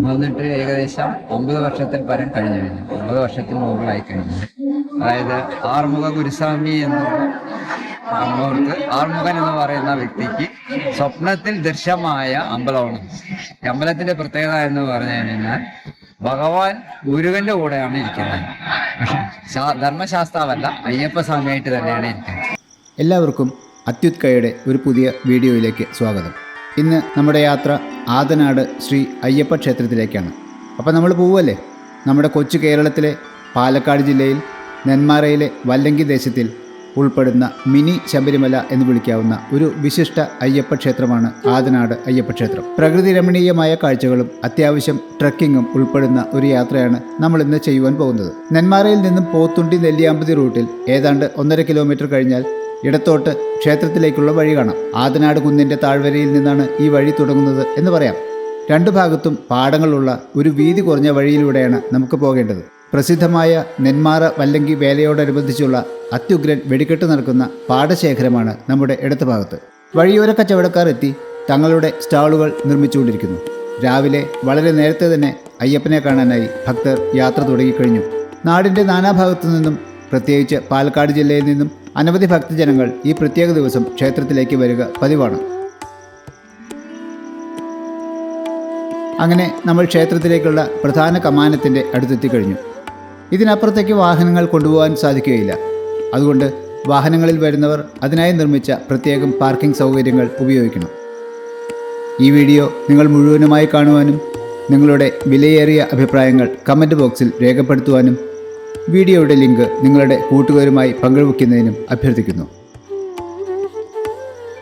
വന്നിട്ട് ഏകദേശം 9 വർഷത്തിൽ പരം കഴിഞ്ഞു. 9 വർഷത്തിന് മുകളിലായി കഴിഞ്ഞു. അതായത് ആറുമുഖ ഗുരുസ്വാമി ആറുമുഖൻ എന്ന് പറയുന്ന വ്യക്തിക്ക് സ്വപ്നത്തിൽ ദൃശ്യമായ അമ്പലമാണ്. ഈ അമ്പലത്തിന്റെ പ്രത്യേകത എന്ന് പറഞ്ഞു കഴിഞ്ഞാൽ ഭഗവാൻ മുരുകന്റെ കൂടെയാണ് ഇരിക്കുന്നത്. ധർമ്മശാസ്താവല്ല, അയ്യപ്പ സ്വാമിയായിട്ട് തന്നെയാണ് ഇരിക്കുന്നത്. എല്ലാവർക്കും അത്യുത്കയുടെ ഒരു പുതിയ വീഡിയോയിലേക്ക് സ്വാഗതം. ഇന്ന് നമ്മുടെ യാത്ര ആദനാട് ശ്രീ അയ്യപ്പ ക്ഷേത്രത്തിലേക്കാണ്. അപ്പോൾ നമ്മൾ പോവുമല്ലേ? നമ്മുടെ കൊച്ചു കേരളത്തിലെ പാലക്കാട് ജില്ലയിൽ നെന്മാറയിലെ വല്ലങ്കി ദേശത്തിൽ ഉൾപ്പെടുന്ന മിനി ശബരിമല എന്ന് വിളിക്കാവുന്ന ഒരു വിശിഷ്ട അയ്യപ്പ ക്ഷേത്രമാണ് ആദനാട് അയ്യപ്പ ക്ഷേത്രം. പ്രകൃതി രമണീയമായ കാഴ്ചകളും അത്യാവശ്യം ട്രക്കിങ്ങും ഉൾപ്പെടുന്ന ഒരു യാത്രയാണ് നമ്മൾ ഇന്ന് ചെയ്യുവാൻ പോകുന്നത്. നെന്മാറയിൽ നിന്നും പോത്തുണ്ടി നെല്ലിയാമ്പതി റൂട്ടിൽ ഏതാണ്ട് 1.5 കിലോമീറ്റർ കഴിഞ്ഞാൽ ഇടത്തോട്ട് ക്ഷേത്രത്തിലേക്കുള്ള വഴി കാണാം. ആദനാട് കുന്നിൻ്റെ താഴ്വരയിൽ നിന്നാണ് ഈ വഴി തുടങ്ങുന്നത് എന്ന് പറയാം. രണ്ടു ഭാഗത്തും പാടങ്ങളുള്ള ഒരു വീതി കുറഞ്ഞ വഴിയിലൂടെയാണ് നമുക്ക് പോകേണ്ടത്. പ്രസിദ്ധമായ നെന്മാറ വല്ലങ്കി വേലയോടനുബന്ധിച്ചുള്ള അത്യുഗ്രൻ വെടിക്കെട്ട് നടക്കുന്ന പാടശേഖരമാണ് നമ്മുടെ ഇടത്ത് ഭാഗത്ത്. വഴിയോര കച്ചവടക്കാർ എത്തി തങ്ങളുടെ സ്റ്റാളുകൾ നിർമ്മിച്ചുകൊണ്ടിരിക്കുന്നു. രാവിലെ വളരെ നേരത്തെ തന്നെ അയ്യപ്പനെ കാണാനായി ഭക്തർ യാത്ര തുടങ്ങിക്കഴിഞ്ഞു. നാടിൻ്റെ നാനാഭാഗത്തു നിന്നും, പ്രത്യേകിച്ച് പാലക്കാട് ജില്ലയിൽ നിന്നും അനവധി ഭക്തജനങ്ങൾ ഈ പ്രത്യേക ദിവസം ക്ഷേത്രത്തിലേക്ക് വരിക പതിവാണ്. അങ്ങനെ നമ്മൾ ക്ഷേത്രത്തിലേക്കുള്ള പ്രധാന കമാനത്തിൻ്റെ അടുത്തെത്തിക്കഴിഞ്ഞു. ഇതിനപ്പുറത്തേക്ക് വാഹനങ്ങൾ കൊണ്ടുപോകാൻ സാധിക്കുകയില്ല. അതുകൊണ്ട് വാഹനങ്ങളിൽ വരുന്നവർ അതിനായി നിർമ്മിച്ച പ്രത്യേകം പാർക്കിംഗ് സൗകര്യങ്ങൾ ഉപയോഗിക്കണം. ഈ വീഡിയോ നിങ്ങൾ മുഴുവനുമായി കാണുവാനും നിങ്ങളുടെ വിലയേറിയ അഭിപ്രായങ്ങൾ കമൻറ്റ് ബോക്സിൽ രേഖപ്പെടുത്തുവാനും വീഡിയോയുടെ ലിങ്ക് നിങ്ങളുടെ കൂട്ടുകാരുമായി പങ്കുവയ്ക്കുന്നതിനും അഭ്യർത്ഥിക്കുന്നു.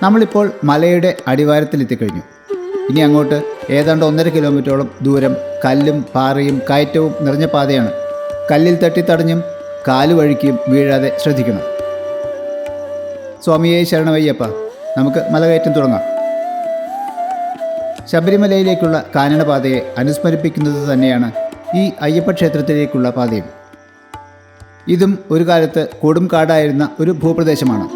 നമ്മളിപ്പോൾ മലയുടെ അടിവാരത്തിലെത്തിക്കഴിഞ്ഞു. ഇനി അങ്ങോട്ട് ഏതാണ്ട് 1.5 കിലോമീറ്ററോളം ദൂരം കല്ലും പാറയും കയറ്റവും നിറഞ്ഞ പാതയാണ്. കല്ലിൽ തട്ടിത്തടഞ്ഞും കാലുവഴിക്കും വീഴാതെ ശ്രദ്ധിക്കണം. സ്വാമിയെ ശരണമയ്യപ്പ. നമുക്ക് മലകയറ്റം തുടങ്ങാം. ശബരിമലയിലേക്കുള്ള കാനനപാതയെ അനുസ്മരിപ്പിക്കുന്നത് തന്നെയാണ് ഈ അയ്യപ്പ ക്ഷേത്രത്തിലേക്കുള്ള പാതയും. ഇതും ഒരു കാലത്ത് കൊടും കാടായിരുന്ന ഒരു ഭൂപ്രദേശമാണ്.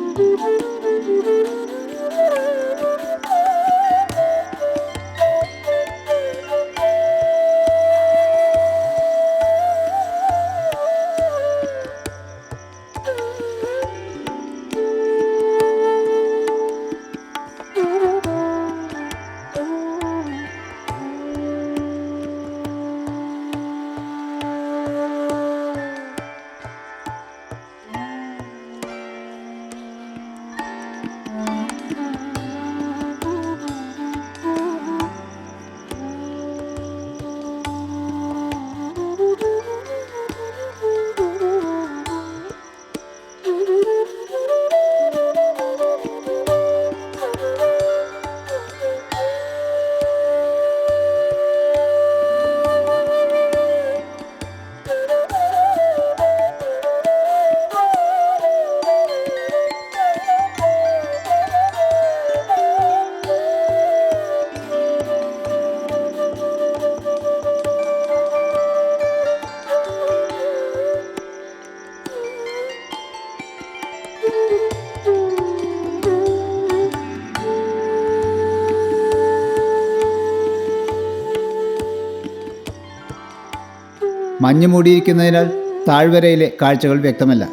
മഞ്ഞ് മൂടിയിരിക്കുന്നതിനാൽ താഴ്വരയിലെ കാഴ്ചകൾ വ്യക്തമല്ല.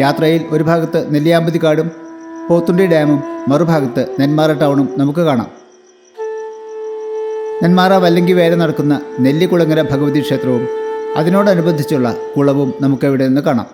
യാത്രയിൽ ഒരു ഭാഗത്ത് നെല്ലിയാമ്പതി കാടും പോത്തുണ്ടി ഡാമും മറുഭാഗത്ത് നെന്മാറ ടൗണും നമുക്ക് കാണാം. നെന്മാറ വല്ലങ്കി വേല നടക്കുന്ന നെല്ലിക്കുളങ്ങര ഭഗവതി ക്ഷേത്രവും അതിനോടനുബന്ധിച്ചുള്ള കുളവും നമുക്കിവിടെ നിന്ന് കാണാം.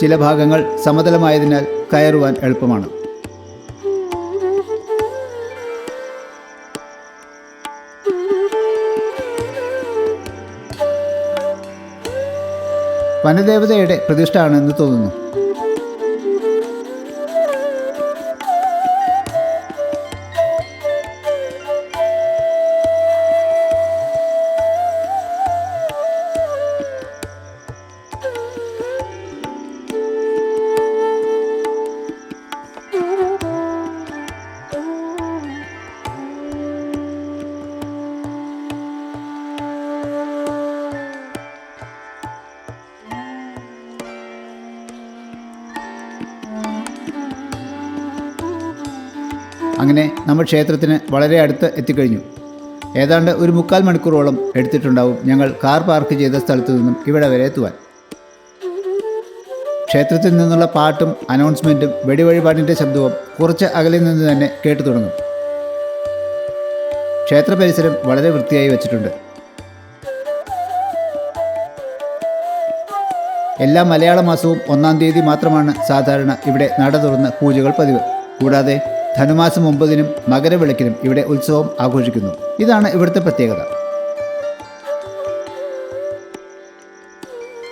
ചില ഭാഗങ്ങൾ സമതലമായതിനാൽ കയറുവാൻ എളുപ്പമാണ്. വനദേവതയുടെ പ്രതിഷ്ഠ ആണെന്ന് തോന്നുന്നു. അങ്ങനെ നമ്മൾ ക്ഷേത്രത്തിന് വളരെ അടുത്ത് എത്തിക്കഴിഞ്ഞു. ഏതാണ്ട് ഒരു 3/4 മണിക്കൂറോളം എടുത്തിട്ടുണ്ടാവും ഞങ്ങൾ കാർ പാർക്ക് ചെയ്ത സ്ഥലത്തു നിന്നും ഇവിടെ വരെ എത്തുവാൻ. ക്ഷേത്രത്തിൽ നിന്നുള്ള പാട്ടും അനൗൺസ്മെൻറ്റും വെടിവഴിപാടിൻ്റെ ശബ്ദവും കുറച്ച് അകലിൽ നിന്ന് തന്നെ കേട്ടു തുടങ്ങും. ക്ഷേത്ര പരിസരം വളരെ വൃത്തിയായി വച്ചിട്ടുണ്ട്. എല്ലാ മലയാള മാസവും 1-ാം തീയതി മാത്രമാണ് സാധാരണ ഇവിടെ നട തുറന്ന് പൂജകൾ പതിവ്. കൂടാതെ ധനുമാസം 9-നും മകരവിളക്കിനും ഇവിടെ ഉത്സവം ആഘോഷിക്കുന്നു. ഇതാണ് ഇവിടുത്തെ പ്രത്യേകത.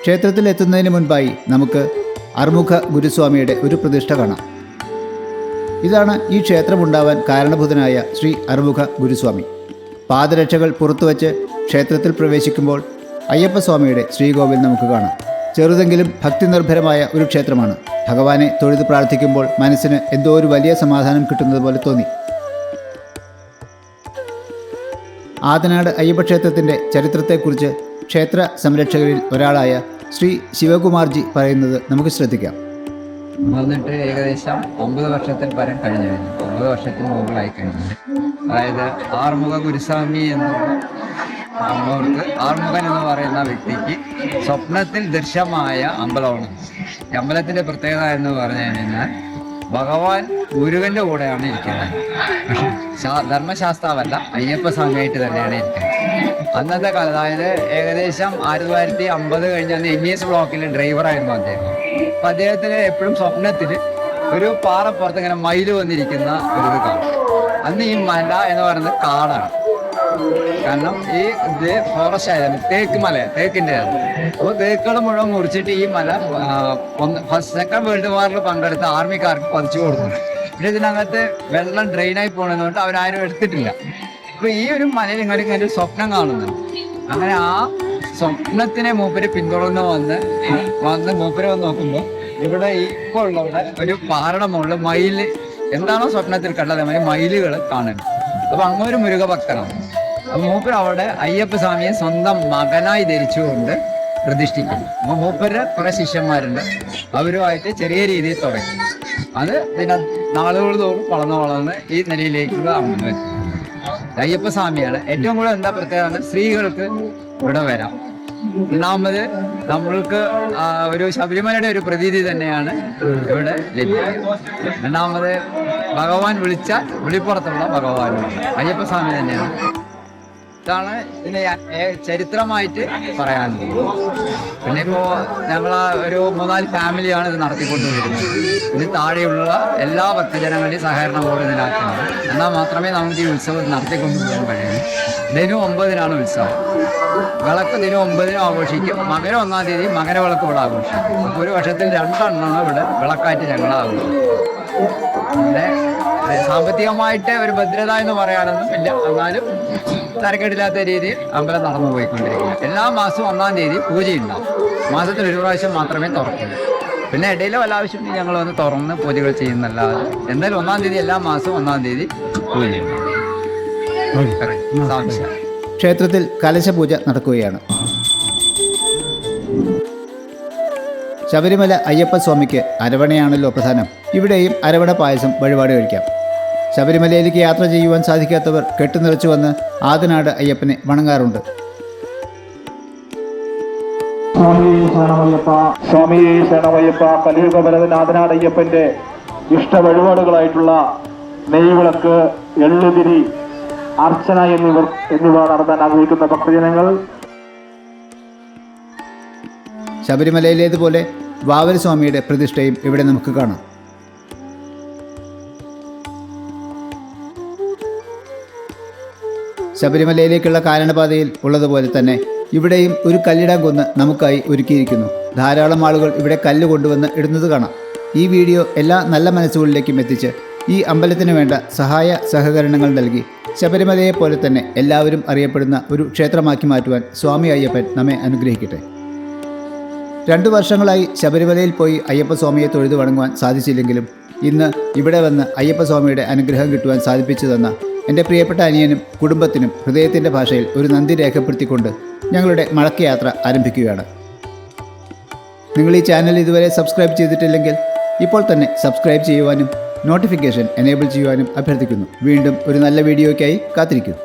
ക്ഷേത്രത്തിൽ എത്തുന്നതിന് മുൻപായി നമുക്ക് അറുമുഖ ഗുരുസ്വാമിയുടെ ഒരു പ്രതിഷ്ഠ കാണാം. ഇതാണ് ഈ ക്ഷേത്രമുണ്ടാവാൻ കാരണഭൂതനായ ശ്രീ അറുമുഖ ഗുരുസ്വാമി. പാദരക്ഷകൾ പുറത്തുവച്ച് ക്ഷേത്രത്തിൽ പ്രവേശിക്കുമ്പോൾ അയ്യപ്പസ്വാമിയുടെ ശ്രീകോവിൽ നമുക്ക് കാണാം. ചെറുതെങ്കിലും ഭക്തി നിർഭരമായ ഒരു ക്ഷേത്രമാണ്. ഭഗവാനെ തൊഴുത് പ്രാർത്ഥിക്കുമ്പോൾ മനസ്സിന് എന്തോ ഒരു വലിയ സമാധാനം കിട്ടുന്നത് പോലെ തോന്നി. ആതനാട് അയ്യപ്പക്ഷേത്രത്തിൻ്റെ ചരിത്രത്തെക്കുറിച്ച് ക്ഷേത്ര സംരക്ഷകരിൽ ഒരാളായ ശ്രീ ശിവകുമാർജി പറയുന്നത് നമുക്ക് ശ്രദ്ധിക്കാം. വന്നിട്ട് ഏകദേശം 9 വർഷത്തിൽ പരം കഴിഞ്ഞു കഴിഞ്ഞു. 9 വർഷത്തിന് മുകളിലായി കഴിഞ്ഞു. അതായത് ആറുമുഖ ഗുരുസ്വാമി എന്നുള്ള അമ്മോർക്ക് ആറുമുഖൻ എന്ന് പറയുന്ന വ്യക്തിക്ക് സ്വപ്നത്തിൽ ദൃശ്യമായ അമ്പലമാണ്. ഈ അമ്പലത്തിൻ്റെ പ്രത്യേകത എന്ന് പറഞ്ഞു കഴിഞ്ഞാൽ ഭഗവാൻ മുരുകൻ്റെ കൂടെയാണ് ഇരിക്കുന്നത്. പക്ഷെ ധർമ്മശാസ്താവല്ല, അയ്യപ്പസ്വാമിയായിട്ട് തന്നെയാണ് ഇരിക്കുന്നത്. അന്നത്തെ കാലത്ത് അതായത് ഏകദേശം 1950 കഴിഞ്ഞാൽ NES ബ്ലോക്കിൽ ഡ്രൈവറായിരുന്നു അദ്ദേഹം. അപ്പം അദ്ദേഹത്തിന് എപ്പോഴും സ്വപ്നത്തിൽ ഒരു പാറപ്പുറത്ത് ഇങ്ങനെ മയിൽ വന്നിരിക്കുന്ന ഒരു ഇത് കാണും. അന്ന് ഈ മല എന്ന് പറയുന്നത് കാടാണ്. കാരണം ഈ ഇത് ഫോറസ്റ്റ് ആയിരുന്നു, തേക്കിൻ്റെ ആണ്. അപ്പോൾ തേക്കുകൾ മുഴുവൻ മുറിച്ചിട്ട് ഈ മല സെക്കൻഡ് വേൾഡ് വാറിൽ പങ്കെടുത്ത ആർമിക്കാർക്ക് പതിച്ചു കൊടുക്കുന്നു. പിന്നെ ഇതിനകത്ത് വെള്ളം ഡ്രെയിനായി പോകണമെന്നുകൊണ്ട് അവരാരും എടുത്തിട്ടില്ല. അപ്പോൾ ഈ ഒരു മലയിൽ ഇങ്ങനെ ഒരു സ്വപ്നം കാണുന്നു. അങ്ങനെ ആ സ്വപ്നത്തിനെ മൂപ്പര് പിന്തുടർന്ന് വന്ന് മൂപ്പര് വന്ന് നോക്കുമ്പോൾ ഇവിടെ ഇപ്പോൾ ഉള്ളവിടെ ഒരു പാറയുടെ മുകളിൽ മയിൽ എന്താണോ സ്വപ്നത്തിൽ കണ്ടത് അതേമാതിരി മയിലുകൾ കാണുന്നു. അപ്പോൾ അങ്ങൊരു മുരുകഭക്തനാണ്. അപ്പോൾ മൂപ്പര് അവിടെ അയ്യപ്പസ്വാമിയെ സ്വന്തം മകനായി ധരിച്ചുകൊണ്ട് പ്രതിഷ്ഠിക്കുന്നു. അപ്പോൾ മൂപ്പര് കുറെ ശിഷ്യന്മാരുണ്ട്, അവരുമായിട്ട് ചെറിയ രീതിയിൽ തുടങ്ങി. അത് പിന്നെ നാളുകൾ തോറും വളർന്ന് ഈ നിലയിലേക്കുള്ള അമ്മ അയ്യപ്പസ്വാമിയാണ്. ഏറ്റവും കൂടുതൽ എന്താ പ്രത്യേകത, സ്ത്രീകൾക്ക് ഇവിടെ വരാം. ഒന്നാമത് നമ്മൾക്ക് ഒരു ശബരിമലയുടെ ഒരു പ്രതീതി തന്നെയാണ് ഇവിടെ ലഭിക്കുന്നത്. രണ്ടാമത് ഭഗവാൻ വിളിച്ചാൽ വിളിപ്പുറത്തുള്ള ഭഗവാനുമാണ്, അയ്യപ്പസ്വാമി തന്നെയാണ്. ഇതാണ് ഇതിന് ചരിത്രമായിട്ട് പറയാനുള്ളത്. പിന്നെ ഇപ്പോൾ ഞങ്ങൾ ഒരു 3-4 ഫാമിലിയാണ് ഇത് നടത്തിക്കൊണ്ടുവരുന്നത്. ഇതിന് താഴെയുള്ള എല്ലാ ഭക്തജനങ്ങളുടെയും സഹകരണത്തോടെ ഇതിനാക്കുന്നത്. എന്നാൽ മാത്രമേ നമുക്ക് ഈ ഉത്സവം നടത്തിക്കൊണ്ടുപോകാൻ കഴിയൂ. ദിനം 9-നാണ് ഉത്സവം. വിളക്ക് ദിനം 9-നും ആഘോഷിക്കും. മകരം 1-ാം തീയതി മകരവിളക്ക് ഇവിടെ ആഘോഷിക്കും. അപ്പോൾ ഒരു വർഷത്തിൽ 2 എണ്ണമാണ് ഇവിടെ വിളക്കായിട്ട് ഞങ്ങൾ ആഘോഷിക്കും. പിന്നെ സാമ്പത്തികമായിട്ട് ഒരു ഭദ്രത എന്ന് പറയാനൊന്നും ഇല്ല, എന്നാലും തരക്കേടില്ലാത്ത രീതിയിൽ അമ്പലം നടന്നു പോയിക്കൊണ്ടിരിക്കുന്നു. എല്ലാ മാസവും 1-ാം തീയതി പൂജയുണ്ടാവും. മാസത്തിൽ ഒരു പ്രാവശ്യം മാത്രമേ തുറക്കുള്ളൂ. പിന്നെ ഇടയിൽ വല്ല ആവശ്യമുണ്ടെങ്കിൽ ഞങ്ങൾ വന്ന് തുറന്ന് പൂജകൾ ചെയ്യുന്നല്ലാതെ എന്തായാലും 1-ാം തീയതി എല്ലാ മാസവും 1-ാം തീയതി പൂജയുണ്ടാവും. ക്ഷേത്രത്തിൽ കലശപൂജ നടക്കുകയാണ്. ശബരിമല അയ്യപ്പസ്വാമിക്ക് അരവണയാണല്ലോ പ്രധാനം. ഇവിടെയും അരവണ പായസം വഴിപാട് കഴിക്കാം. ശബരിമലയിലേക്ക് യാത്ര ചെയ്യുവാൻ സാധിക്കാത്തവർ കെട്ടുനിറച്ചു വന്ന് ആതനാട് അയ്യപ്പനെ വണങ്ങാറുണ്ട്. സ്വാമിയെ ശരണമയ്യപ്പ. കലിയുഗ വരദൻ ആതനാട് അയ്യപ്പന്റെ ഇഷ്ട വഴിപാടുകളായിട്ടുള്ള നെയ്വിളക്ക്, എള്ളുതിരി, അർച്ചന എന്നിവ നടത്താൻ ആഗ്രഹിക്കുന്ന ഭക്തജനങ്ങൾ ശബരിമലയിലേതുപോലെ വാവൽ സ്വാമിയുടെ പ്രതിഷ്ഠയും ഇവിടെ നമുക്ക് കാണാം. ശബരിമലയിലേക്കുള്ള കാരണപാതയിൽ ഉള്ളതുപോലെ തന്നെ ഇവിടെയും ഒരു കല്ലിടാൻ കുന്ന് നമുക്കായി ഒരുക്കിയിരിക്കുന്നു. ധാരാളം ആളുകൾ ഇവിടെ കല്ല് കൊണ്ടുവന്ന് ഇടുന്നത് കാണാം. ഈ വീഡിയോ എല്ലാ നല്ല മനസ്സുകളിലേക്കും എത്തിച്ച് ഈ അമ്പലത്തിന് വേണ്ട സഹായ സഹകരണങ്ങൾ നൽകി ശബരിമലയെ പോലെ തന്നെ എല്ലാവരും അറിയപ്പെടുന്ന ഒരു ക്ഷേത്രമാക്കി മാറ്റുവാൻ സ്വാമി അയ്യപ്പൻ നമ്മെ അനുഗ്രഹിക്കട്ടെ. 2 വർഷങ്ങളായി ശബരിമലയിൽ പോയി അയ്യപ്പസ്വാമിയെ തൊഴുതു വണങ്ങുവാൻ സാധിച്ചില്ലെങ്കിലും ഇന്ന് ഇവിടെ വന്ന് അയ്യപ്പസ്വാമിയുടെ അനുഗ്രഹം കിട്ടുവാൻ സാധിപ്പിച്ചു തന്ന എൻ്റെ പ്രിയപ്പെട്ട അനിയനും കുടുംബത്തിനും ഹൃദയത്തിൻ്റെ ഭാഷയിൽ ഒരു നന്ദി രേഖപ്പെടുത്തിക്കൊണ്ട് ഞങ്ങളുടെ മടക്കയാത്ര ആരംഭിക്കുകയാണ്. നിങ്ങൾ ഈ ചാനൽ ഇതുവരെ സബ്സ്ക്രൈബ് ചെയ്തിട്ടില്ലെങ്കിൽ ഇപ്പോൾ തന്നെ സബ്സ്ക്രൈബ് ചെയ്യുവാനും നോട്ടിഫിക്കേഷൻ എനേബിൾ ചെയ്യുവാനും അഭ്യർത്ഥിക്കുന്നു. വീണ്ടും ഒരു നല്ല വീഡിയോയ്ക്കായി കാത്തിരിക്കുന്നു.